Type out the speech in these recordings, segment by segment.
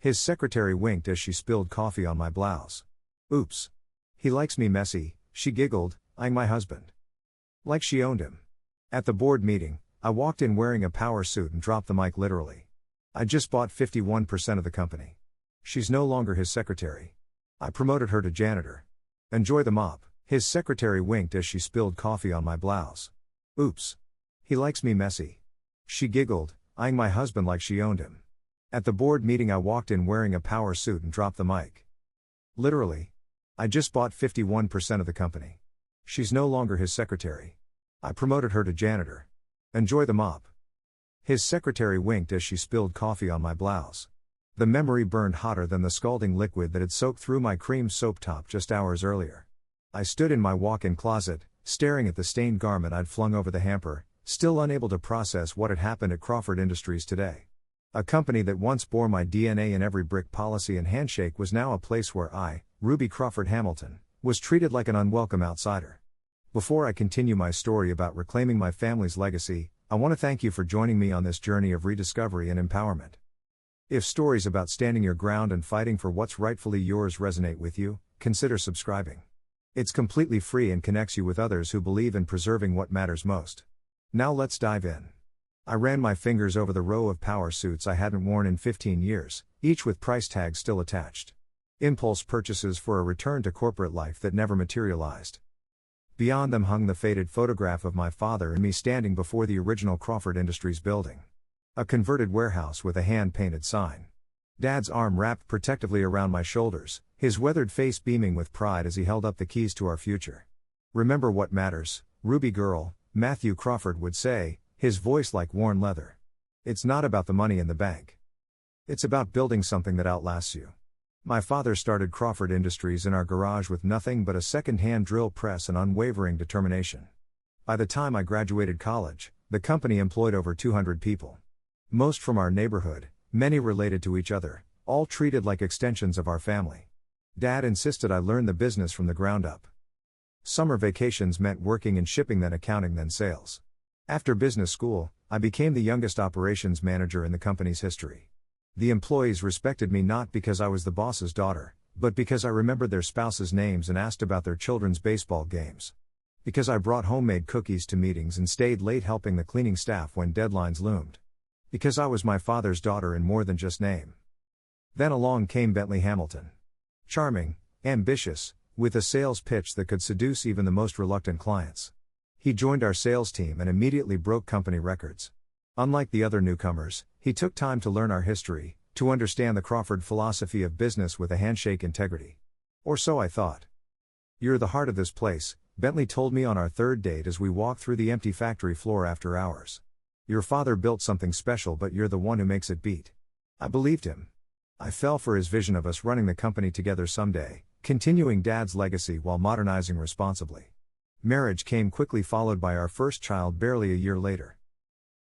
His secretary winked as she spilled coffee on my blouse. Oops. He likes me messy, she giggled, eyeing my husband. Like she owned him. At the board meeting, I walked in wearing a power suit and dropped the mic literally. I just bought 51% of the company. She's no longer his secretary. I promoted her to janitor. Enjoy the mop. His secretary winked as she spilled coffee on my blouse. Oops. He likes me messy. She giggled, eyeing my husband like she owned him. At the board meeting I walked in wearing a power suit and dropped the mic. Literally. I just bought 51% of the company. She's no longer his secretary. I promoted her to janitor. Enjoy the mop. His secretary winked as she spilled coffee on my blouse. The memory burned hotter than the scalding liquid that had soaked through my cream soap top just hours earlier. I stood in my walk-in closet, staring at the stained garment I'd flung over the hamper, still unable to process what had happened at Crawford Industries today. A company that once bore my DNA in every brick, policy and handshake was now a place where I, Ruby Crawford Hamilton, was treated like an unwelcome outsider. Before I continue my story about reclaiming my family's legacy, I want to thank you for joining me on this journey of rediscovery and empowerment. If stories about standing your ground and fighting for what's rightfully yours resonate with you, consider subscribing. It's completely free and connects you with others who believe in preserving what matters most. Now let's dive in. I ran my fingers over the row of power suits I hadn't worn in 15 years, each with price tags still attached. Impulse purchases for a return to corporate life that never materialized. Beyond them hung the faded photograph of my father and me standing before the original Crawford Industries building. A converted warehouse with a hand-painted sign. Dad's arm wrapped protectively around my shoulders, his weathered face beaming with pride as he held up the keys to our future. Remember what matters, Ruby girl, Matthew Crawford would say, his voice like worn leather. It's not about the money in the bank. It's about building something that outlasts you. My father started Crawford Industries in our garage with nothing but a second-hand drill press and unwavering determination. By the time I graduated college, the company employed over 200 people. Most from our neighborhood, many related to each other, all treated like extensions of our family. Dad insisted I learn the business from the ground up. Summer vacations meant working in shipping, then accounting, then sales. After business school, I became the youngest operations manager in the company's history. The employees respected me not because I was the boss's daughter, but because I remembered their spouses' names and asked about their children's baseball games. Because I brought homemade cookies to meetings and stayed late helping the cleaning staff when deadlines loomed. Because I was my father's daughter in more than just name. Then along came Bentley Hamilton. Charming, ambitious, with a sales pitch that could seduce even the most reluctant clients. He joined our sales team and immediately broke company records. Unlike the other newcomers, he took time to learn our history, to understand the Crawford philosophy of business with a handshake integrity. Or so I thought. You're the heart of this place, Bentley told me on our third date as we walked through the empty factory floor after hours. Your father built something special, but you're the one who makes it beat. I believed him. I fell for his vision of us running the company together someday, continuing Dad's legacy while modernizing responsibly. Marriage came quickly, followed by our first child barely a year later.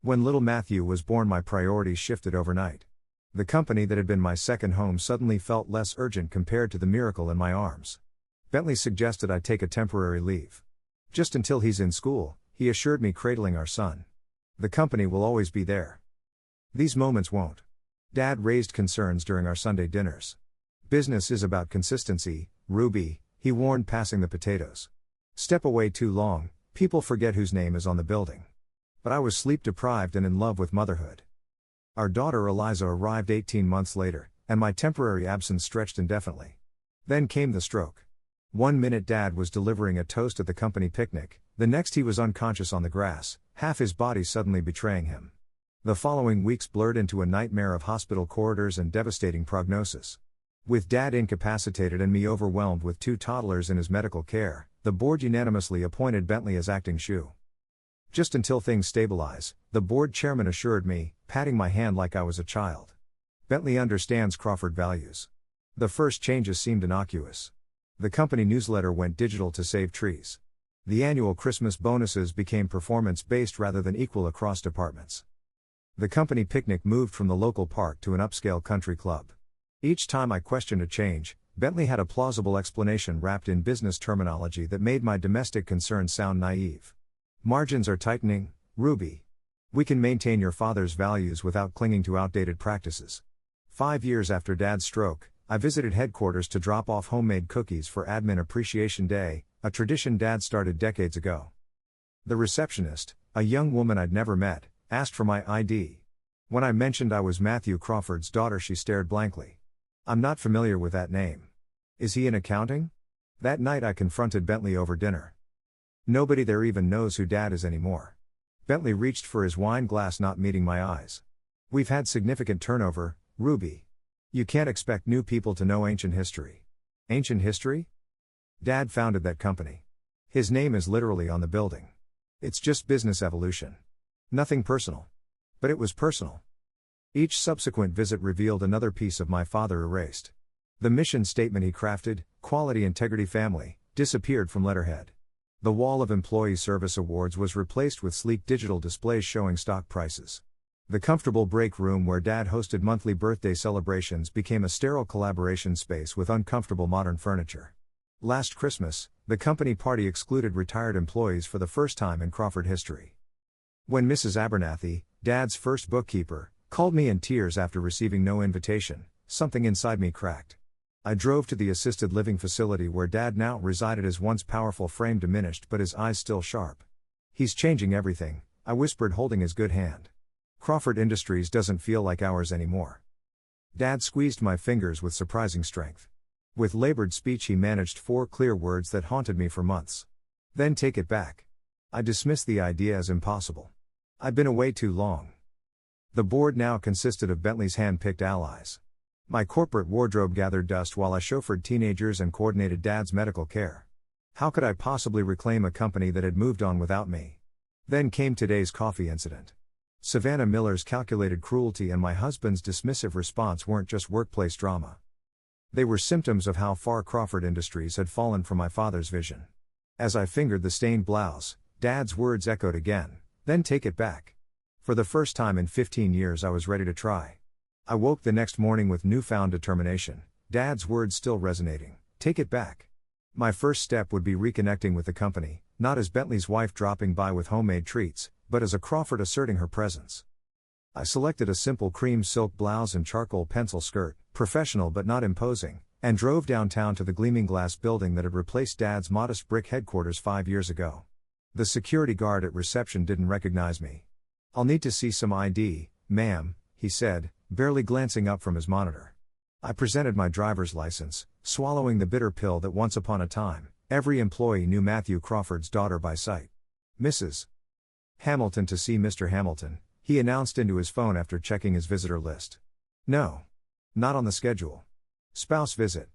When little Matthew was born, my priorities shifted overnight. The company that had been my second home suddenly felt less urgent compared to the miracle in my arms. Bentley suggested I take a temporary leave. Just until he's in school, he assured me, cradling our son. The company will always be there. These moments won't. Dad raised concerns during our Sunday dinners. Business is about consistency, Ruby, he warned, passing the potatoes. Step away too long, people forget whose name is on the building. But I was sleep deprived and in love with motherhood. Our daughter Eliza arrived 18 months later, and my temporary absence stretched indefinitely. Then came the stroke. 1 minute Dad was delivering a toast at the company picnic, the next he was unconscious on the grass, half his body suddenly betraying him. The following weeks blurred into a nightmare of hospital corridors and devastating prognosis. With Dad incapacitated and me overwhelmed with 2 toddlers in his medical care, the board unanimously appointed Bentley as acting SHU. Just until things stabilize, the board chairman assured me, patting my hand like I was a child. Bentley understands Crawford values. The first changes seemed innocuous. The company newsletter went digital to save trees. The annual Christmas bonuses became performance-based rather than equal across departments. The company picnic moved from the local park to an upscale country club. Each time I questioned a change, Bentley had a plausible explanation wrapped in business terminology that made my domestic concerns sound naive. Margins are tightening, Ruby. We can maintain your father's values without clinging to outdated practices. 5 years after Dad's stroke, I visited headquarters to drop off homemade cookies for Admin Appreciation Day, a tradition Dad started decades ago. The receptionist, a young woman I'd never met, asked for my ID. When I mentioned I was Matthew Crawford's daughter, she stared blankly. I'm not familiar with that name. Is he in accounting? That night I confronted Bentley over dinner. Nobody there even knows who Dad is anymore. Bentley reached for his wine glass, not meeting my eyes. We've had significant turnover, Ruby. You can't expect new people to know ancient history. Ancient history? Dad founded that company. His name is literally on the building. It's just business evolution. Nothing personal. But it was personal. Each subsequent visit revealed another piece of my father erased. The mission statement he crafted, quality, integrity, family, disappeared from letterhead. The wall of employee service awards was replaced with sleek digital displays showing stock prices. The comfortable break room where Dad hosted monthly birthday celebrations became a sterile collaboration space with uncomfortable modern furniture. Last Christmas, the company party excluded retired employees for the first time in Crawford history. When Mrs. Abernathy, Dad's first bookkeeper, called me in tears after receiving no invitation, something inside me cracked. I drove to the assisted living facility where Dad now resided, his once powerful frame diminished but his eyes still sharp. He's changing everything, I whispered, holding his good hand. Crawford Industries doesn't feel like ours anymore. Dad squeezed my fingers with surprising strength. With labored speech he managed 4 clear words that haunted me for months. Then take it back. I dismissed the idea as impossible. I'd been away too long. The board now consisted of Bentley's hand-picked allies. My corporate wardrobe gathered dust while I chauffeured teenagers and coordinated Dad's medical care. How could I possibly reclaim a company that had moved on without me? Then came today's coffee incident. Savannah Miller's calculated cruelty and my husband's dismissive response weren't just workplace drama. They were symptoms of how far Crawford Industries had fallen from my father's vision. As I fingered the stained blouse, Dad's words echoed again, then take it back. For the first time in 15 years I was ready to try. I woke the next morning with newfound determination, Dad's words still resonating, take it back. My first step would be reconnecting with the company, not as Bentley's wife dropping by with homemade treats, but as a Crawford asserting her presence. I selected a simple cream silk blouse and charcoal pencil skirt, professional but not imposing, and drove downtown to the gleaming glass building that had replaced Dad's modest brick headquarters 5 years ago. The security guard at reception didn't recognize me. I'll need to see some ID, ma'am, he said, barely glancing up from his monitor. I presented my driver's license, swallowing the bitter pill that once upon a time, every employee knew Matthew Crawford's daughter by sight. Mrs. Hamilton to see Mr. Hamilton, he announced into his phone after checking his visitor list. No. Not on the schedule. Spouse visit.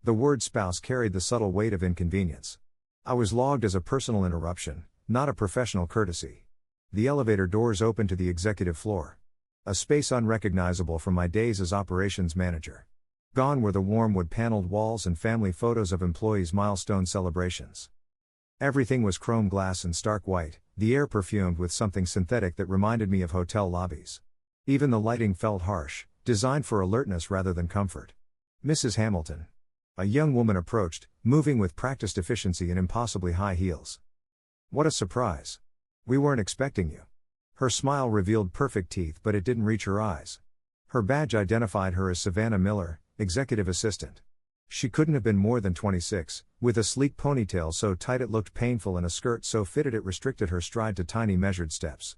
The word spouse carried the subtle weight of inconvenience. I was logged as a personal interruption, not a professional courtesy. The elevator doors opened to the executive floor. A space unrecognizable from my days as operations manager. Gone were the warm wood-paneled walls and family photos of employees' milestone celebrations. Everything was chrome glass and stark white, the air perfumed with something synthetic that reminded me of hotel lobbies. Even the lighting felt harsh, designed for alertness rather than comfort. Mrs. Hamilton. A young woman approached, moving with practiced efficiency in impossibly high heels. What a surprise. We weren't expecting you. Her smile revealed perfect teeth, but it didn't reach her eyes. Her badge identified her as Savannah Miller, executive assistant. She couldn't have been more than 26, with a sleek ponytail so tight it looked painful and a skirt so fitted it restricted her stride to tiny measured steps.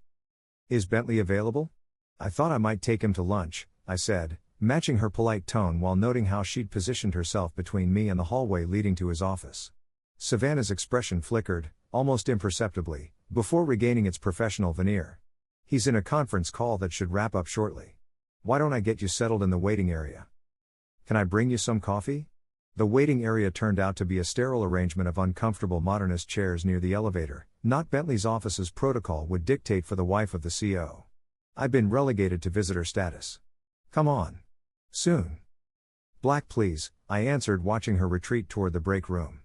Is Bentley available? I thought I might take him to lunch, I said, matching her polite tone while noting how she'd positioned herself between me and the hallway leading to his office. Savannah's expression flickered, almost imperceptibly, before regaining its professional veneer. He's in a conference call that should wrap up shortly. Why don't I get you settled in the waiting area? Can I bring you some coffee? The waiting area turned out to be a sterile arrangement of uncomfortable modernist chairs near the elevator, not Bentley's office's protocol would dictate for the wife of the CEO. I'd been relegated to visitor status. Come on. Soon. Black please, I answered, watching her retreat toward the break room.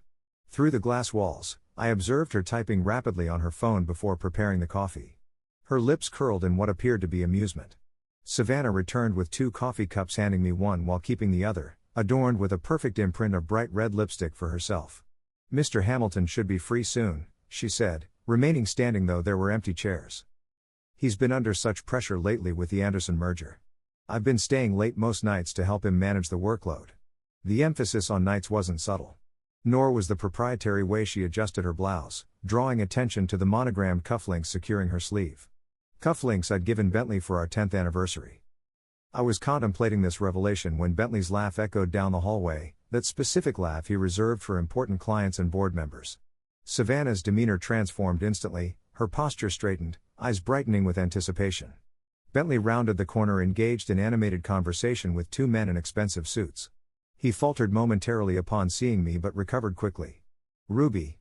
Through the glass walls, I observed her typing rapidly on her phone before preparing the coffee. Her lips curled in what appeared to be amusement. Savannah returned with 2 coffee cups, handing me one while keeping the other, adorned with a perfect imprint of bright red lipstick for herself. Mr. Hamilton should be free soon, she said, remaining standing though there were empty chairs. He's been under such pressure lately with the Anderson merger. I've been staying late most nights to help him manage the workload. The emphasis on nights wasn't subtle. Nor was the proprietary way she adjusted her blouse, drawing attention to the monogrammed cufflinks securing her sleeve. Cufflinks I'd given Bentley for our 10th anniversary. I was contemplating this revelation when Bentley's laugh echoed down the hallway, that specific laugh he reserved for important clients and board members. Savannah's demeanor transformed instantly, her posture straightened, eyes brightening with anticipation. Bentley rounded the corner engaged in animated conversation with two men in expensive suits. He faltered momentarily upon seeing me but recovered quickly. Ruby.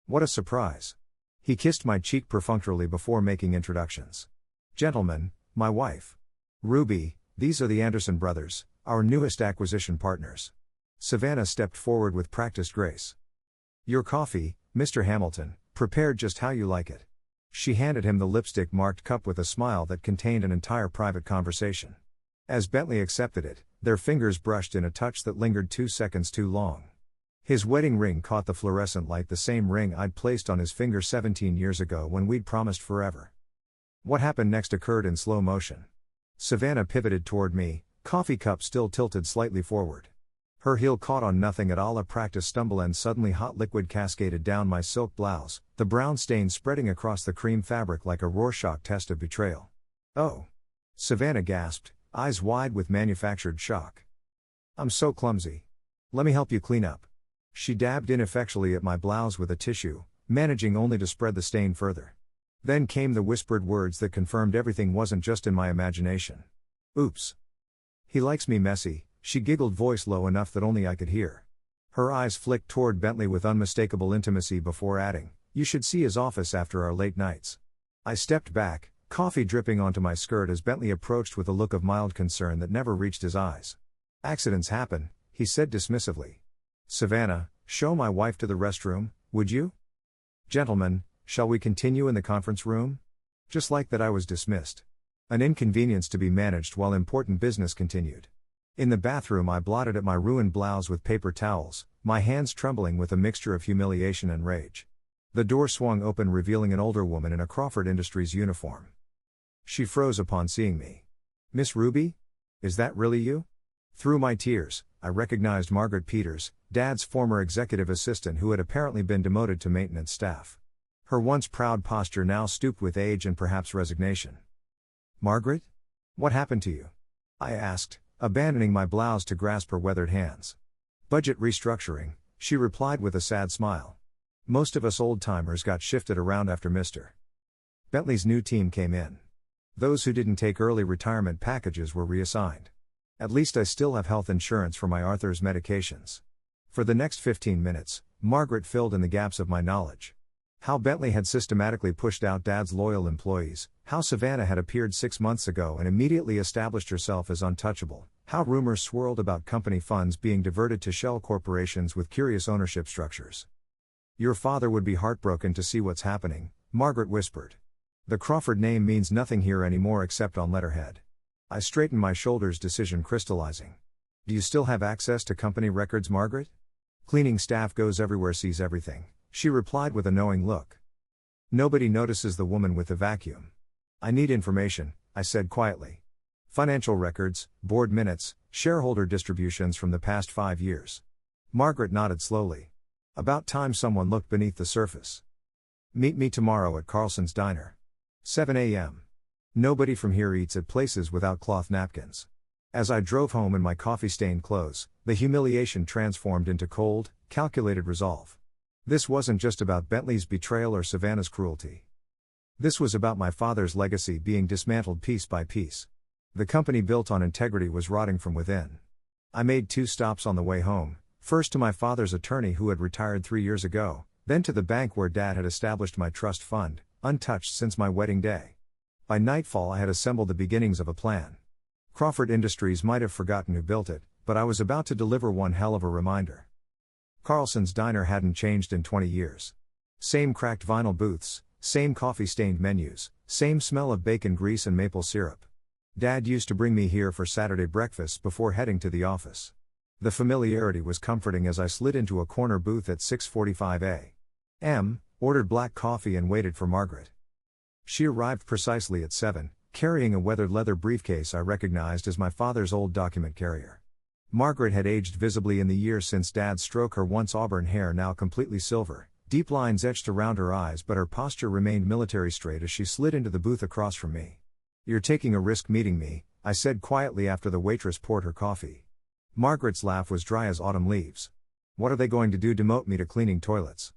What a surprise. He kissed my cheek perfunctorily before making introductions. Gentlemen, my wife. Ruby, these are the Anderson brothers, our newest acquisition partners. Savannah stepped forward with practiced grace. Your coffee, Mr. Hamilton, prepared just how you like it. She handed him the lipstick-marked cup with a smile that contained an entire private conversation. As Bentley accepted it, their fingers brushed in a touch that lingered 2 seconds too long. His wedding ring caught the fluorescent light, the same ring I'd placed on his finger 17 years ago when we'd promised forever. What happened next occurred in slow motion. Savannah pivoted toward me, coffee cup still tilted slightly forward. Her heel caught on nothing at all, a practice stumble, and suddenly hot liquid cascaded down my silk blouse, the brown stain spreading across the cream fabric like a Rorschach test of betrayal. Oh! Savannah gasped, eyes wide with manufactured shock. I'm so clumsy. Let me help you clean up. She dabbed ineffectually at my blouse with a tissue, managing only to spread the stain further. Then came the whispered words that confirmed everything wasn't just in my imagination. Oops. He likes me messy, she giggled, voice low enough that only I could hear. Her eyes flicked toward Bentley with unmistakable intimacy before adding, you should see his office after our late nights. I stepped back, coffee dripping onto my skirt as Bentley approached with a look of mild concern that never reached his eyes. Accidents happen, he said dismissively. Savannah, show my wife to the restroom, would you? Gentlemen, shall we continue in the conference room? Just like that I was dismissed. An inconvenience to be managed while important business continued. In the bathroom I blotted at my ruined blouse with paper towels, my hands trembling with a mixture of humiliation and rage. The door swung open, revealing an older woman in a Crawford Industries uniform. She froze upon seeing me. Miss Ruby? Is that really you? Through my tears, I recognized Margaret Peters, Dad's former executive assistant who had apparently been demoted to maintenance staff. Her once proud posture now stooped with age and perhaps resignation. Margaret? What happened to you? I asked, abandoning my blouse to grasp her weathered hands. Budget restructuring, she replied with a sad smile. Most of us old-timers got shifted around after Mr. Bentley's new team came in. Those who didn't take early retirement packages were reassigned. At least I still have health insurance for my Arthur's medications. For the next 15 minutes, Margaret filled in the gaps of my knowledge. How Bentley had systematically pushed out Dad's loyal employees, how Savannah had appeared 6 months ago and immediately established herself as untouchable, how rumors swirled about company funds being diverted to shell corporations with curious ownership structures. Your father would be heartbroken to see what's happening, Margaret whispered. The Crawford name means nothing here anymore except on letterhead. I straightened my shoulders, decision crystallizing. Do you still have access to company records, Margaret? Cleaning staff goes everywhere, sees everything, she replied with a knowing look. Nobody notices the woman with the vacuum. I need information, I said quietly. Financial records, board minutes, shareholder distributions from the past 5 years. Margaret nodded slowly. About time someone looked beneath the surface. Meet me tomorrow at Carlson's Diner. 7 a.m. Nobody from here eats at places without cloth napkins. As I drove home in my coffee-stained clothes, the humiliation transformed into cold, calculated resolve. This wasn't just about Bentley's betrayal or Savannah's cruelty. This was about my father's legacy being dismantled piece by piece. The company built on integrity was rotting from within. I made 2 stops on the way home, first to my father's attorney who had retired 3 years ago, then to the bank where Dad had established my trust fund, untouched since my wedding day. By nightfall I had assembled the beginnings of a plan. Crawford Industries might have forgotten who built it, but I was about to deliver one hell of a reminder. Carlson's Diner hadn't changed in 20 years. Same cracked vinyl booths, same coffee-stained menus, same smell of bacon grease and maple syrup. Dad used to bring me here for Saturday breakfasts before heading to the office. The familiarity was comforting as I slid into a corner booth at 6:45 a.m., ordered black coffee and waited for Margaret. She arrived precisely at 7, carrying a weathered leather briefcase I recognized as my father's old document carrier. Margaret had aged visibly in the years since Dad's stroke, her once auburn hair now completely silver, deep lines etched around her eyes, but her posture remained military straight as she slid into the booth across from me. "You're taking a risk meeting me," I said quietly after the waitress poured her coffee. Margaret's laugh was dry as autumn leaves. "What are they going to do, demote me to cleaning toilets?"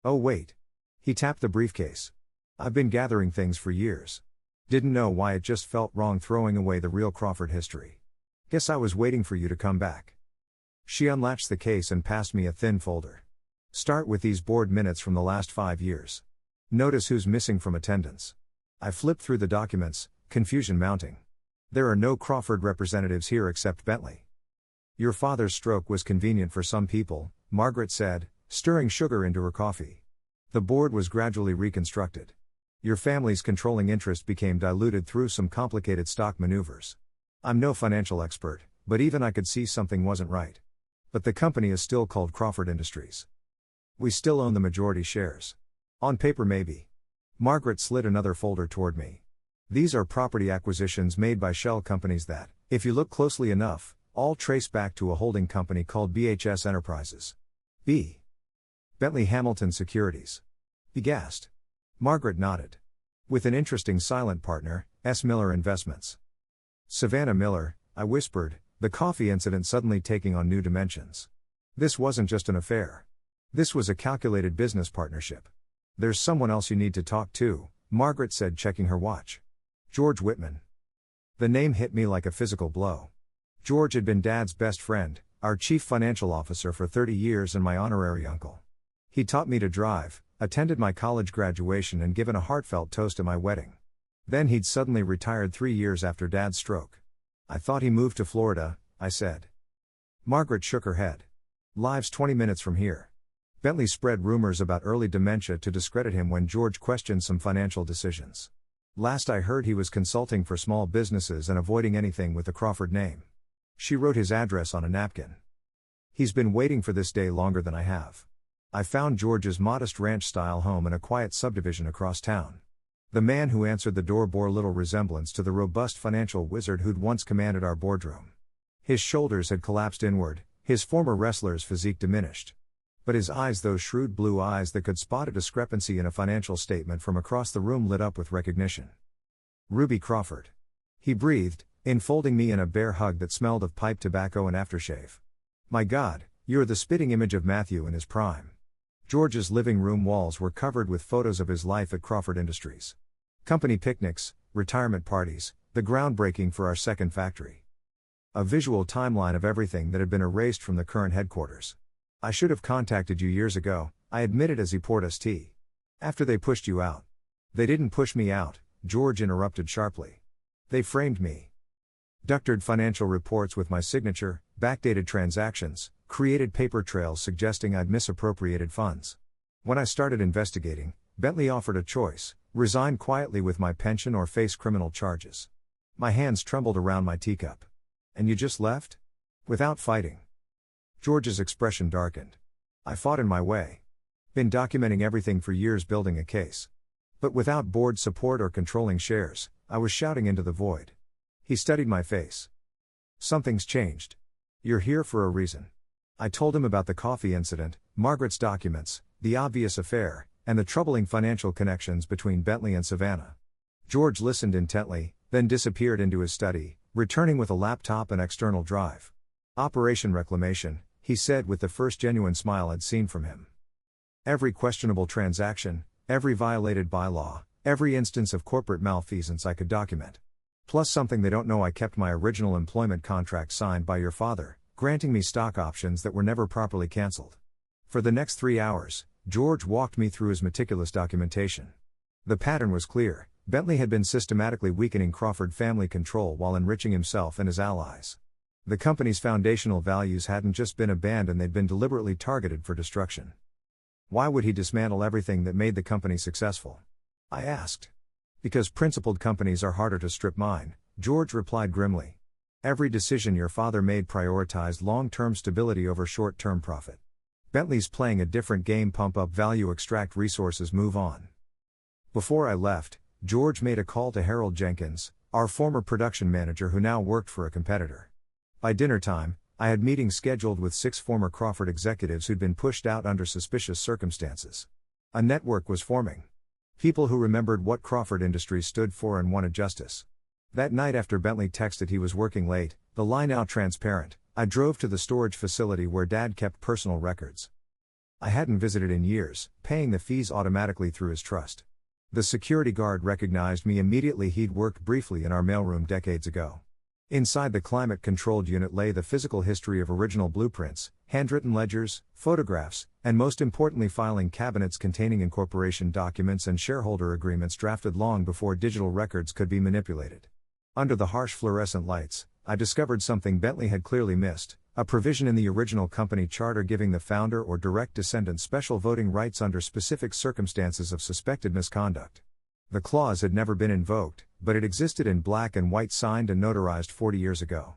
"Oh wait." He tapped the briefcase. "I've been gathering things for years. Didn't know why, it just felt wrong throwing away the real Crawford history. Guess I was waiting for you to come back." She unlatched the case and passed me a thin folder. "Start with these board minutes from the last 5 years. Notice who's missing from attendance." I flipped through the documents, confusion mounting. There are no Crawford representatives here except Bentley. "Your father's stroke was convenient for some people," Margaret said, stirring sugar into her coffee. "The board was gradually reconstructed. Your family's controlling interest became diluted through some complicated stock maneuvers. I'm no financial expert, but even I could see something wasn't right. But the company is still called Crawford Industries. We still own the majority shares. On paper maybe." Margaret slid another folder toward me. "These are property acquisitions made by shell companies that, if you look closely enough, all trace back to a holding company called BHS Enterprises. B. Bentley Hamilton Securities." He gasped. Margaret nodded. "With an interesting silent partner, S. Miller Investments." "Savannah Miller," I whispered, the coffee incident suddenly taking on new dimensions. This wasn't just an affair. This was a calculated business partnership. "There's someone else you need to talk to," Margaret said, checking her watch. "George Whitman." The name hit me like a physical blow. George had been Dad's best friend, our chief financial officer for 30 years and my honorary uncle. He taught me to drive, attended my college graduation and given a heartfelt toast at my wedding. Then he'd suddenly retired 3 years after Dad's stroke. "I thought he moved to Florida," I said. Margaret shook her head. "Live's 20 minutes from here." Bentley spread rumors about early dementia to discredit him when George questioned some financial decisions. Last I heard, he was consulting for small businesses and avoiding anything with the Crawford name. She wrote his address on a napkin. "He's been waiting for this day longer than I have." I found George's modest ranch-style home in a quiet subdivision across town. The man who answered the door bore little resemblance to the robust financial wizard who'd once commanded our boardroom. His shoulders had collapsed inward, his former wrestler's physique diminished. But his eyes, those shrewd blue eyes that could spot a discrepancy in a financial statement from across the room, lit up with recognition. "Ruby Crawford." He breathed, enfolding me in a bear hug that smelled of pipe tobacco and aftershave. "My God, you're the spitting image of Matthew in his prime." George's living room walls were covered with photos of his life at Crawford Industries. Company picnics, retirement parties, the groundbreaking for our second factory. A visual timeline of everything that had been erased from the current headquarters. "I should have contacted you years ago," I admitted as he poured us tea. "After they pushed you out." "They didn't push me out," George interrupted sharply. "They framed me. Doctored financial reports with my signature, backdated transactions, created paper trails suggesting I'd misappropriated funds. When I started investigating, Bentley offered a choice: resign quietly with my pension or face criminal charges." My hands trembled around my teacup. "And you just left? Without fighting?" George's expression darkened. "I fought in my way. Been documenting everything for years, building a case. But without board support or controlling shares, I was shouting into the void." He studied my face. "Something's changed. You're here for a reason." I told him about the coffee incident, Margaret's documents, the obvious affair, and the troubling financial connections between Bentley and Savannah. George listened intently, then disappeared into his study, returning with a laptop and external drive. "Operation Reclamation," he said with the first genuine smile I'd seen from him. Every questionable transaction, every violated bylaw, every instance of corporate malfeasance I could document. Plus something they don't know: I kept my original employment contract signed by your father, granting me stock options that were never properly cancelled. For the next 3 hours, George walked me through his meticulous documentation. The pattern was clear: Bentley had been systematically weakening Crawford family control while enriching himself and his allies. The company's foundational values hadn't just been abandoned, they'd been deliberately targeted for destruction. "Why would he dismantle everything that made the company successful?" I asked. "Because principled companies are harder to strip mine," George replied grimly. "Every decision your father made prioritized long-term stability over short-term profit. Bentley's playing a different game: pump up value, extract resources, move on." Before I left, George made a call to Harold Jenkins, our former production manager who now worked for a competitor. By dinner time, I had meetings scheduled with 6 former Crawford executives who'd been pushed out under suspicious circumstances. A network was forming. People who remembered what Crawford Industries stood for and wanted justice. That night after Bentley texted he was working late, the lie now transparent, I drove to the storage facility where Dad kept personal records. I hadn't visited in years, paying the fees automatically through his trust. The security guard recognized me immediately. He'd worked briefly in our mailroom decades ago. Inside the climate-controlled unit lay the physical history of original blueprints, handwritten ledgers, photographs, and most importantly filing cabinets containing incorporation documents and shareholder agreements drafted long before digital records could be manipulated. Under the harsh fluorescent lights, I discovered something Bentley had clearly missed, a provision in the original company charter giving the founder or direct descendant special voting rights under specific circumstances of suspected misconduct. The clause had never been invoked, but it existed in black and white, signed and notarized 40 years ago.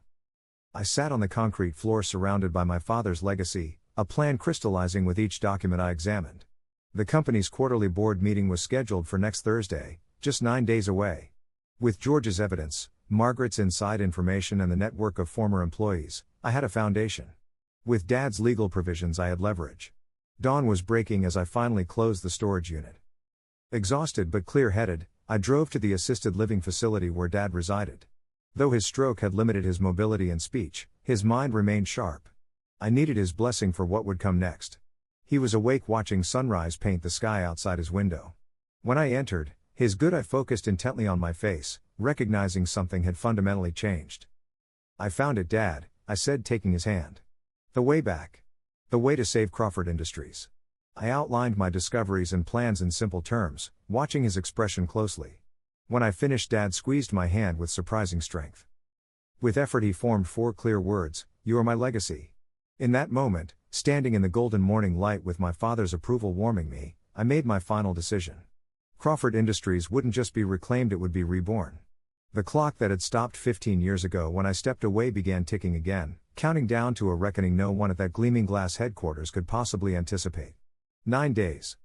I sat on the concrete floor surrounded by my father's legacy, a plan crystallizing with each document I examined. The company's quarterly board meeting was scheduled for next Thursday, just 9 days away. With George's evidence, Margaret's inside information and the network of former employees, I had a foundation. With Dad's legal provisions I had leverage. Dawn was breaking as I finally closed the storage unit. Exhausted but clear-headed, I drove to the assisted living facility where Dad resided. Though his stroke had limited his mobility and speech, his mind remained sharp. I needed his blessing for what would come next. He was awake watching sunrise paint the sky outside his window. When I entered, his good eye focused intently on my face, recognizing something had fundamentally changed. "I found it, Dad," I said, taking his hand. "The way back. The way to save Crawford Industries." I outlined my discoveries and plans in simple terms, watching his expression closely. When I finished, Dad squeezed my hand with surprising strength. With effort he formed 4 clear words: "You are my legacy." In that moment, standing in the golden morning light with my father's approval warming me, I made my final decision. Crawford Industries wouldn't just be reclaimed, it would be reborn. The clock that had stopped 15 years ago when I stepped away began ticking again, counting down to a reckoning no one at that gleaming glass headquarters could possibly anticipate. 9 days.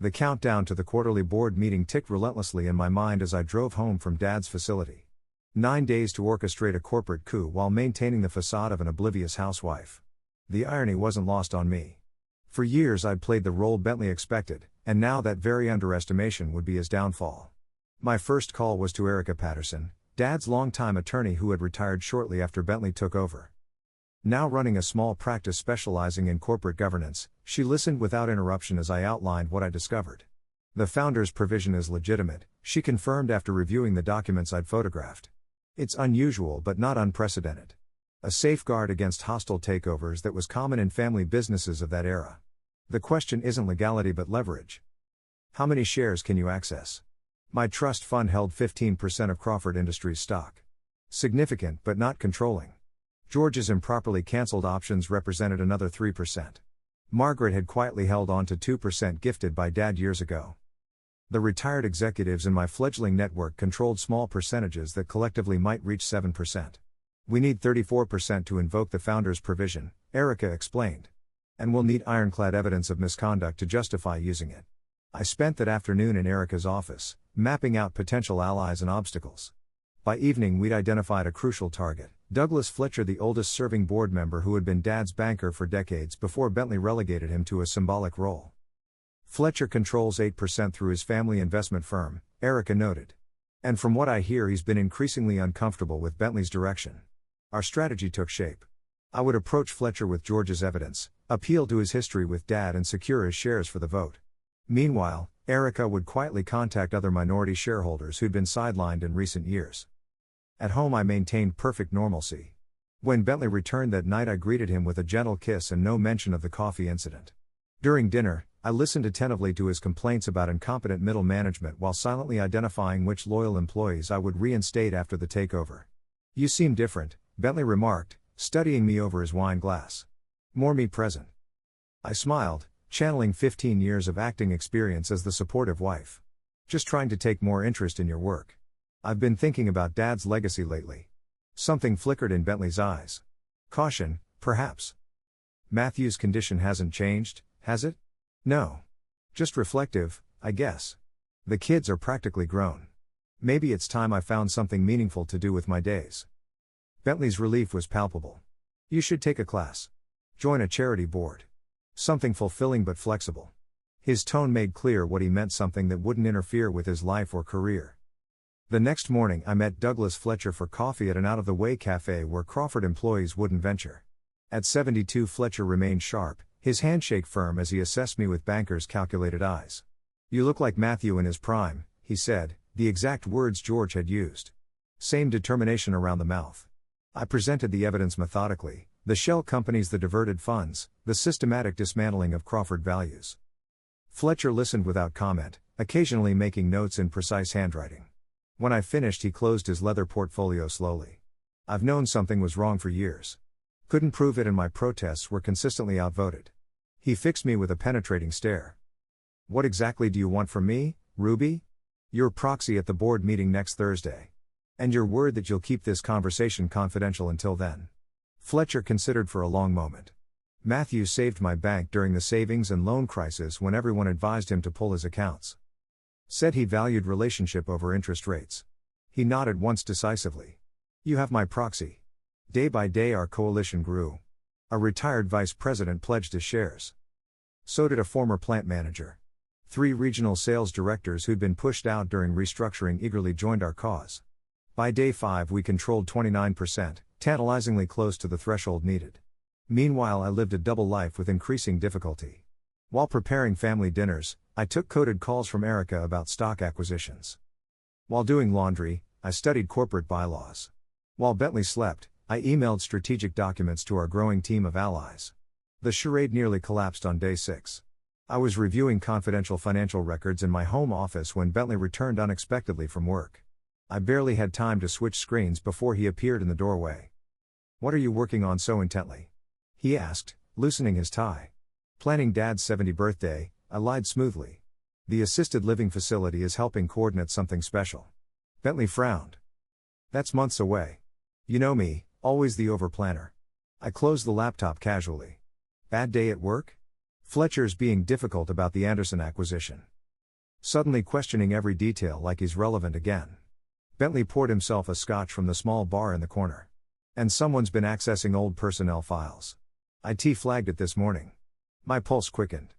The countdown to the quarterly board meeting ticked relentlessly in my mind as I drove home from Dad's facility. 9 days to orchestrate a corporate coup while maintaining the facade of an oblivious housewife. The irony wasn't lost on me. For years I'd played the role Bentley expected, and now that very underestimation would be his downfall. My first call was to Erica Patterson, Dad's longtime attorney who had retired shortly after Bentley took over. Now running a small practice specializing in corporate governance, she listened without interruption as I outlined what I discovered. The founder's provision is legitimate, she confirmed after reviewing the documents I'd photographed. It's unusual but not unprecedented. A safeguard against hostile takeovers that was common in family businesses of that era. The question isn't legality but leverage. How many shares can you access? My trust fund held 15% of Crawford Industries stock. Significant but not controlling. George's improperly cancelled options represented another 3%. Margaret had quietly held on to 2% gifted by Dad years ago. The retired executives in my fledgling network controlled small percentages that collectively might reach 7%. We need 34% to invoke the founder's provision, Erica explained. And we'll need ironclad evidence of misconduct to justify using it. I spent that afternoon in Erica's office, mapping out potential allies and obstacles. By evening we'd identified a crucial target, Douglas Fletcher, the oldest serving board member who had been Dad's banker for decades before Bentley relegated him to a symbolic role. Fletcher controls 8% through his family investment firm, Erica noted. And from what I hear he's been increasingly uncomfortable with Bentley's direction. Our strategy took shape. I would approach Fletcher with George's evidence, appeal to his history with Dad and secure his shares for the vote. Meanwhile, Erica would quietly contact other minority shareholders who'd been sidelined in recent years. At home I maintained perfect normalcy. When Bentley returned that night I greeted him with a gentle kiss and no mention of the coffee incident. During dinner, I listened attentively to his complaints about incompetent middle management while silently identifying which loyal employees I would reinstate after the takeover. "You seem different," Bentley remarked, studying me over his wine glass. "More me present." I smiled, channeling 15 years of acting experience as the supportive wife. "Just trying to take more interest in your work. I've been thinking about Dad's legacy lately." Something flickered in Bentley's eyes. Caution, perhaps. "Matthew's condition hasn't changed, has it?" "No. Just reflective, I guess. The kids are practically grown. Maybe it's time I found something meaningful to do with my days. Bentley's relief was palpable. You should take a class. Join a charity board. Something fulfilling but flexible. His tone made clear what he meant, something that wouldn't interfere with his life or career. The next morning I met Douglas Fletcher for coffee at an out-of-the-way cafe where Crawford employees wouldn't venture. At 72, Fletcher remained sharp, his handshake firm as he assessed me with banker's calculated eyes. "You look like Matthew in his prime," he said, the exact words George had used. Same determination around the mouth. I presented the evidence methodically: the shell companies, the diverted funds, the systematic dismantling of Crawford values. Fletcher listened without comment, occasionally making notes in precise handwriting. When I finished, he closed his leather portfolio slowly. "I've known something was wrong for years. Couldn't prove it, and my protests were consistently outvoted." He fixed me with a penetrating stare. "What exactly do you want from me, Ruby?" "Your proxy at the board meeting next Thursday. And your word that you'll keep this conversation confidential until then." Fletcher considered for a long moment. "Matthew saved my bank during the savings and loan crisis when everyone advised him to pull his accounts. Said he valued relationship over interest rates." He nodded once decisively. "You have my proxy." Day by day our coalition grew. A retired vice president pledged his shares. So did a former plant manager. 3 regional sales directors who'd been pushed out during restructuring eagerly joined our cause. By day 5 we controlled 29%, tantalizingly close to the threshold needed. Meanwhile I lived a double life with increasing difficulty. While preparing family dinners, I took coded calls from Erica about stock acquisitions. While doing laundry, I studied corporate bylaws. While Bentley slept, I emailed strategic documents to our growing team of allies. The charade nearly collapsed on day 6. I was reviewing confidential financial records in my home office when Bentley returned unexpectedly from work. I barely had time to switch screens before he appeared in the doorway. "What are you working on so intently?" he asked, loosening his tie. "Planning Dad's 70th birthday," I lied smoothly. "The assisted living facility is helping coordinate something special." Bentley frowned. "That's months away. You know me, always the overplanner." I closed the laptop casually. "Bad day at work?" Fletcher's being difficult about the Anderson acquisition. Suddenly questioning every detail like he's relevant again. Bentley poured himself a scotch from the small bar in the corner. "And someone's been accessing old personnel files. IT flagged it this morning." My pulse quickened.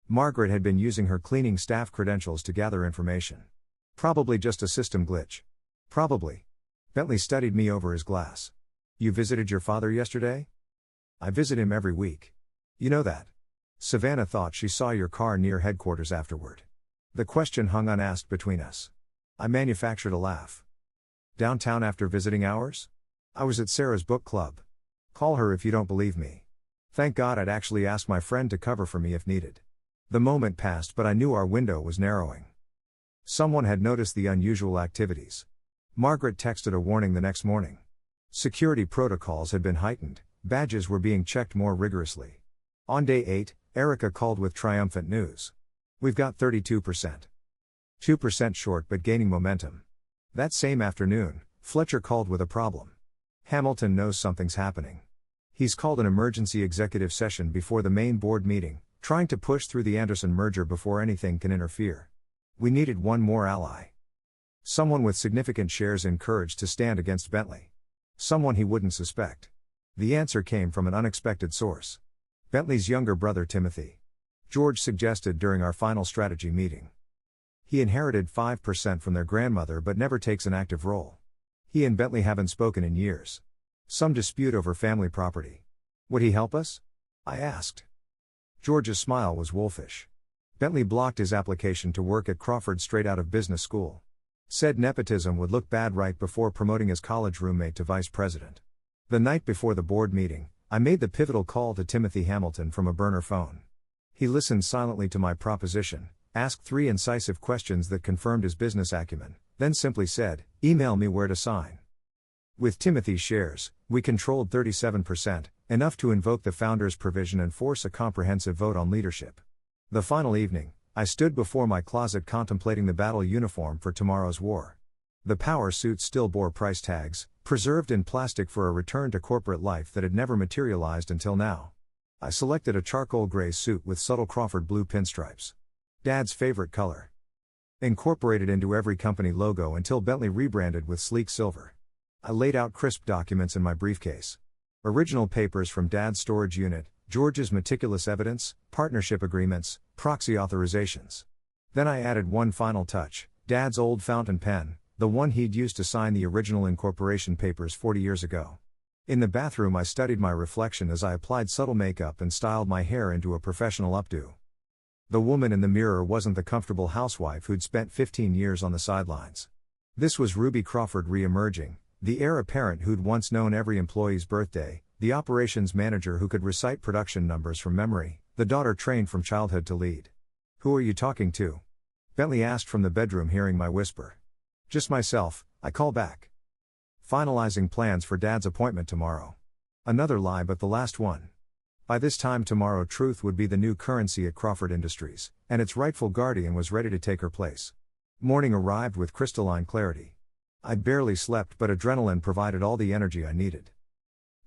Margaret had been using her cleaning staff credentials to gather information. Probably just a system glitch. Probably. Bentley studied me over his glass. "You visited your father yesterday?" "I visit him every week. You know that." "Savannah thought she saw your car near headquarters afterward." The question hung unasked between us. I manufactured a laugh. "Downtown after visiting hours?" "I was at Sarah's book club. Call her if you don't believe me." Thank God I'd actually asked my friend to cover for me if needed. The moment passed, but I knew our window was narrowing. Someone had noticed the unusual activities. Margaret texted a warning the next morning. Security protocols had been heightened, badges were being checked more rigorously. On day 8, Erica called with triumphant news. "We've got 32%. 2% short but gaining momentum." That same afternoon, Fletcher called with a problem. "Hamilton knows something's happening. He's called an emergency executive session before the main board meeting, trying to push through the Anderson merger before anything can interfere. We needed one more ally. Someone with significant shares in Courage to stand against Bentley. Someone he wouldn't suspect." The answer came from an unexpected source. Bentley's younger brother Timothy. George suggested during our final strategy meeting. He inherited 5% from their grandmother but never takes an active role. He and Bentley haven't spoken in years. Some dispute over family property. "Would he help us?" I asked. George's smile was wolfish. Bentley blocked his application to work at Crawford straight out of business school. Said nepotism would look bad right before promoting his college roommate to vice president. The night before the board meeting, I made the pivotal call to Timothy Hamilton from a burner phone. He listened silently to my proposition, asked 3 incisive questions that confirmed his business acumen, then simply said, "Email me where to sign." With Timothy's shares, we controlled 37%, enough to invoke the founder's provision and force a comprehensive vote on leadership. The final evening, I stood before my closet contemplating the battle uniform for tomorrow's war. The power suit still bore price tags, preserved in plastic for a return to corporate life that had never materialized until now. I selected a charcoal gray suit with subtle Crawford blue pinstripes. Dad's favorite color. Incorporated into every company logo until Bentley rebranded with sleek silver. I laid out crisp documents in my briefcase. Original papers from Dad's storage unit, George's meticulous evidence, partnership agreements, proxy authorizations. Then I added one final touch, Dad's old fountain pen, the one he'd used to sign the original incorporation papers 40 years ago. In the bathroom I studied my reflection as I applied subtle makeup and styled my hair into a professional updo. The woman in the mirror wasn't the comfortable housewife who'd spent 15 years on the sidelines. This was Ruby Crawford re-emerging, the heir apparent who'd once known every employee's birthday, the operations manager who could recite production numbers from memory, the daughter trained from childhood to lead. "Who are you talking to?" Bentley asked from the bedroom, hearing my whisper. "Just myself," I call back. "Finalizing plans for Dad's appointment tomorrow." Another lie, but the last one. By this time tomorrow, truth would be the new currency at Crawford Industries, and its rightful guardian was ready to take her place. Morning arrived with crystalline clarity. I'd barely slept, but adrenaline provided all the energy I needed.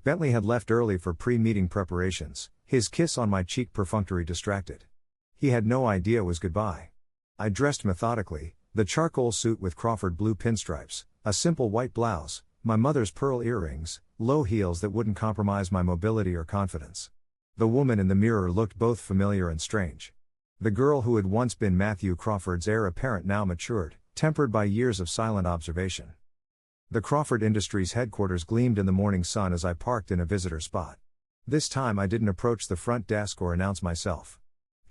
Bentley had left early for pre-meeting preparations, his kiss on my cheek perfunctory distracted. He had no idea it was goodbye. I dressed methodically, the charcoal suit with Crawford blue pinstripes, a simple white blouse, my mother's pearl earrings, low heels that wouldn't compromise my mobility or confidence. The woman in the mirror looked both familiar and strange. The girl who had once been Matthew Crawford's heir apparent now matured, tempered by years of silent observation. The Crawford Industries headquarters gleamed in the morning sun as I parked in a visitor spot. This time I didn't approach the front desk or announce myself.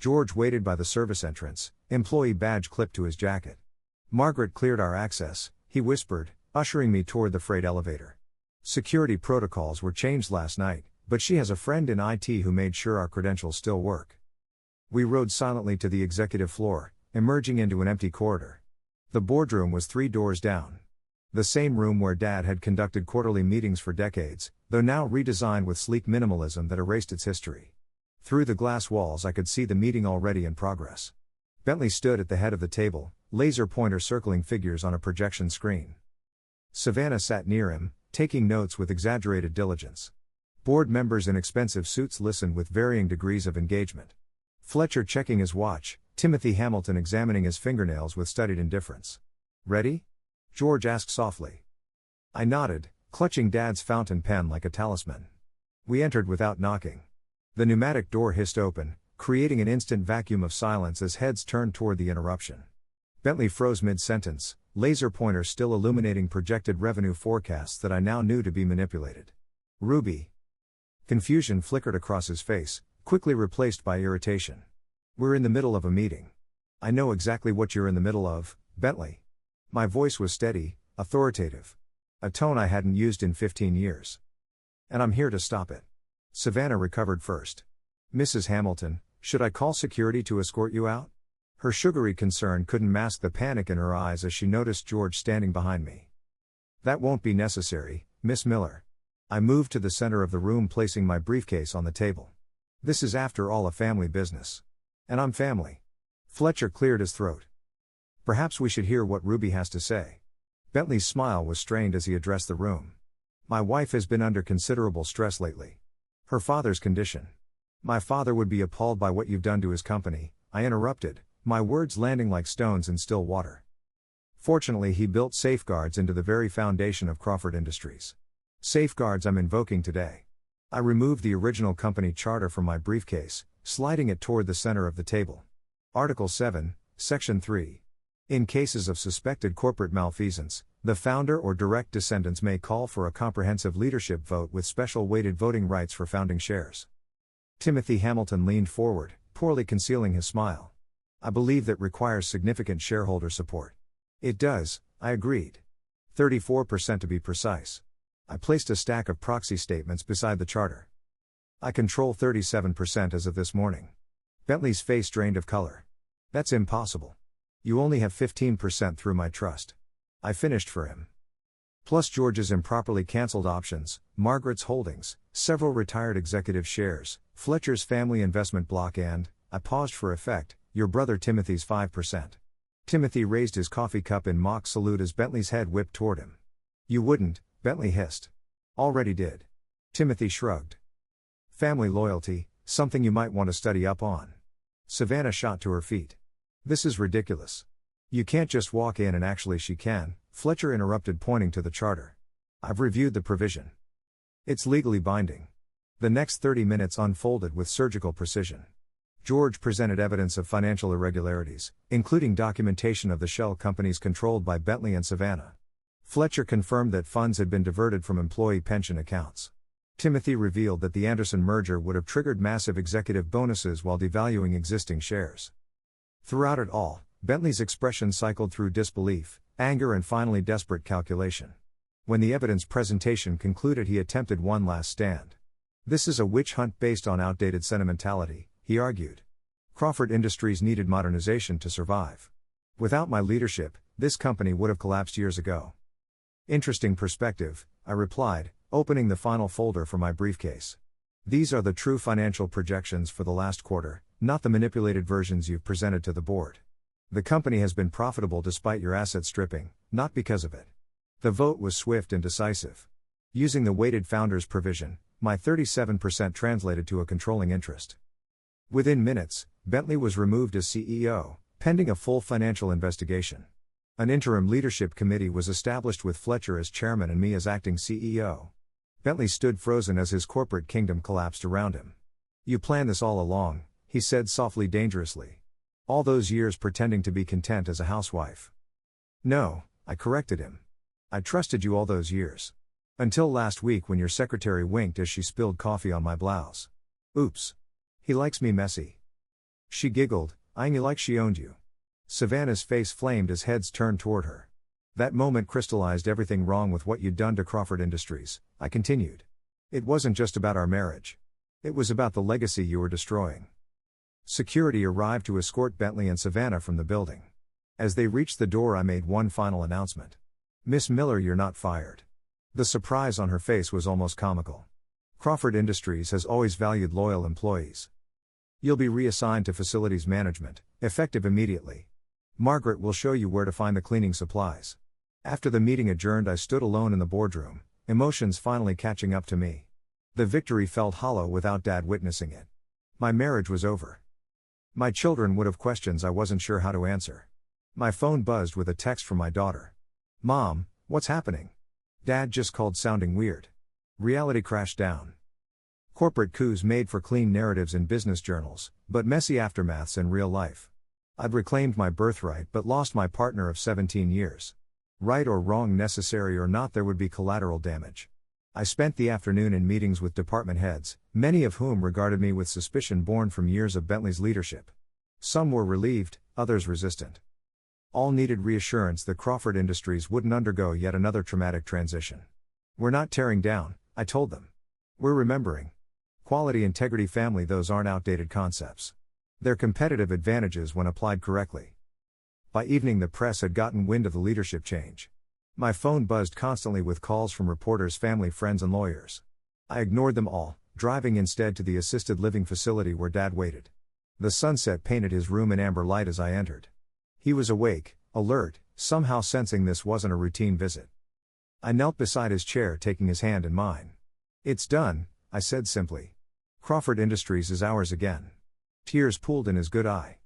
George waited by the service entrance, employee badge clipped to his jacket. "Margaret cleared our access," he whispered, ushering me toward the freight elevator. "Security protocols were changed last night, but she has a friend in IT who made sure our credentials still work." We rode silently to the executive floor, emerging into an empty corridor. The boardroom was 3 doors down. The same room where Dad had conducted quarterly meetings for decades, though now redesigned with sleek minimalism that erased its history. Through the glass walls I could see the meeting already in progress. Bentley stood at the head of the table, laser pointer circling figures on a projection screen. Savannah sat near him, taking notes with exaggerated diligence. Board members in expensive suits listened with varying degrees of engagement. Fletcher checking his watch, Timothy Hamilton examining his fingernails with studied indifference. "Ready?" George asked softly. I nodded, clutching Dad's fountain pen like a talisman. We entered without knocking. The pneumatic door hissed open, creating an instant vacuum of silence as heads turned toward the interruption. Bentley froze mid-sentence, laser pointer still illuminating projected revenue forecasts that I now knew to be manipulated. "Ruby." Confusion flickered across his face, quickly replaced by irritation. "We're in the middle of a meeting." "I know exactly what you're in the middle of, Bentley." My voice was steady, authoritative. A tone I hadn't used in 15 years. "And I'm here to stop it." Savannah recovered first. "Mrs. Hamilton, should I call security to escort you out?" Her sugary concern couldn't mask the panic in her eyes as she noticed George standing behind me. "That won't be necessary, Miss Miller." I moved to the center of the room, placing my briefcase on the table. "This is after all a family business. And I'm family." Fletcher cleared his throat. "Perhaps we should hear what Ruby has to say." Bentley's smile was strained as he addressed the room. "My wife has been under considerable stress lately. Her father's condition." "My father would be appalled by what you've done to his company," I interrupted, my words landing like stones in still water. "Fortunately, he built safeguards into the very foundation of Crawford Industries. Safeguards I'm invoking today." I removed the original company charter from my briefcase, sliding it toward the center of the table. Article 7, Section 3. In cases of suspected corporate malfeasance, the founder or direct descendants may call for a comprehensive leadership vote with special weighted voting rights for founding shares. Timothy Hamilton leaned forward, poorly concealing his smile. "I believe that requires significant shareholder support." "It does," I agreed. 34% to be precise. I placed a stack of proxy statements beside the charter. "I control 37% as of this morning." Bentley's face drained of color. "That's impossible. You only have 15% through my trust." I finished for him. "Plus George's improperly cancelled options, Margaret's holdings, several retired executive shares, Fletcher's family investment block and," I paused for effect, "your brother Timothy's 5%. Timothy raised his coffee cup in mock salute as Bentley's head whipped toward him. "You wouldn't," Bentley hissed. "Already did." Timothy shrugged. "Family loyalty, something you might want to study up on." Savannah shot to her feet. "This is ridiculous." You can't just walk in and actually she can, Fletcher interrupted, pointing to the charter. I've reviewed the provision. It's legally binding. The next 30 minutes unfolded with surgical precision. George presented evidence of financial irregularities, including documentation of the shell companies controlled by Bentley and Savannah. Fletcher confirmed that funds had been diverted from employee pension accounts. Timothy revealed that the Anderson merger would have triggered massive executive bonuses while devaluing existing shares. Throughout it all, Bentley's expression cycled through disbelief, anger, and finally desperate calculation. When the evidence presentation concluded, he attempted one last stand. This is a witch hunt based on outdated sentimentality, he argued. Crawford Industries needed modernization to survive. Without my leadership, this company would have collapsed years ago. Interesting perspective, I replied, opening the final folder for my briefcase. These are the true financial projections for the last quarter, not the manipulated versions you've presented to the board. The company has been profitable despite your asset stripping, not because of it. The vote was swift and decisive. Using the weighted founders provision, my 37% translated to a controlling interest. Within minutes, Bentley was removed as CEO, pending a full financial investigation. An interim leadership committee was established with Fletcher as chairman and me as acting CEO. Bentley stood frozen as his corporate kingdom collapsed around him. You planned this all along, he said softly, dangerously. All those years pretending to be content as a housewife. No, I corrected him. I trusted you all those years. Until last week when your secretary winked as she spilled coffee on my blouse. Oops. He likes me messy. She giggled, eyeing you like she owned you. Savannah's face flamed as heads turned toward her. That moment crystallized everything wrong with what you'd done to Crawford Industries, I continued. It wasn't just about our marriage. It was about the legacy you were destroying. Security arrived to escort Bentley and Savannah from the building. As they reached the door, I made one final announcement. Miss Miller, you're not fired. The surprise on her face was almost comical. Crawford Industries has always valued loyal employees. You'll be reassigned to facilities management, effective immediately. Margaret will show you where to find the cleaning supplies. After the meeting adjourned, I stood alone in the boardroom, emotions finally catching up to me. The victory felt hollow without Dad witnessing it. My marriage was over. My children would have questions I wasn't sure how to answer. My phone buzzed with a text from my daughter. Mom, what's happening? Dad just called sounding weird. Reality crashed down. Corporate coups made for clean narratives in business journals, but messy aftermaths in real life. I'd reclaimed my birthright but lost my partner of 17 years. Right or wrong, necessary or not, there would be collateral damage. I spent the afternoon in meetings with department heads, many of whom regarded me with suspicion born from years of Bentley's leadership. Some were relieved, others resistant. All needed reassurance that Crawford Industries wouldn't undergo yet another traumatic transition. We're not tearing down, I told them. We're remembering. Quality, integrity, family, those aren't outdated concepts. They're competitive advantages when applied correctly. By evening, the press had gotten wind of the leadership change. My phone buzzed constantly with calls from reporters, family, friends, and lawyers. I ignored them all, driving instead to the assisted living facility where Dad waited. The sunset painted his room in amber light as I entered. He was awake, alert, somehow sensing this wasn't a routine visit. I knelt beside his chair, taking his hand in mine. It's done, I said simply. Crawford Industries is ours again. Tears pooled in his good eye.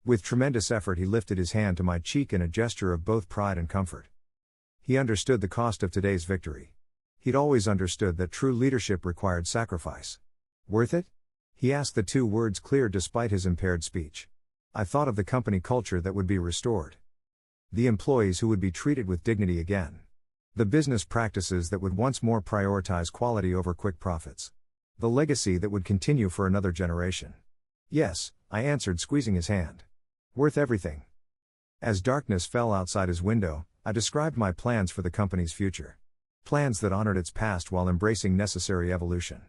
With tremendous effort, he lifted his hand to my cheek in a gesture of both pride and comfort. He understood the cost of today's victory. He'd always understood that true leadership required sacrifice. Worth it? He asked, the two words clear despite his impaired speech. I thought of the company culture that would be restored. The employees who would be treated with dignity again. The business practices that would once more prioritize quality over quick profits. The legacy that would continue for another generation. Yes, I answered, squeezing his hand. Worth everything. As darkness fell outside his window, I described my plans for the company's future. Plans that honored its past while embracing necessary evolution.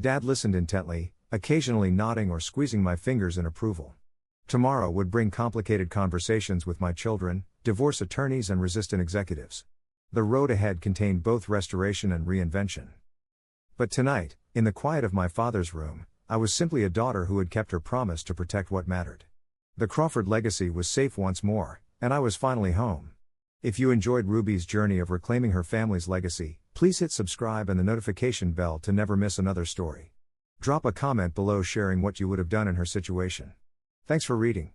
Dad listened intently, occasionally nodding or squeezing my fingers in approval. Tomorrow would bring complicated conversations with my children, divorce attorneys, and resistant executives. The road ahead contained both restoration and reinvention. But tonight, in the quiet of my father's room, I was simply a daughter who had kept her promise to protect what mattered. The Crawford legacy was safe once more, and I was finally home. If you enjoyed Ruby's journey of reclaiming her family's legacy, please hit subscribe and the notification bell to never miss another story. Drop a comment below sharing what you would have done in her situation. Thanks for reading.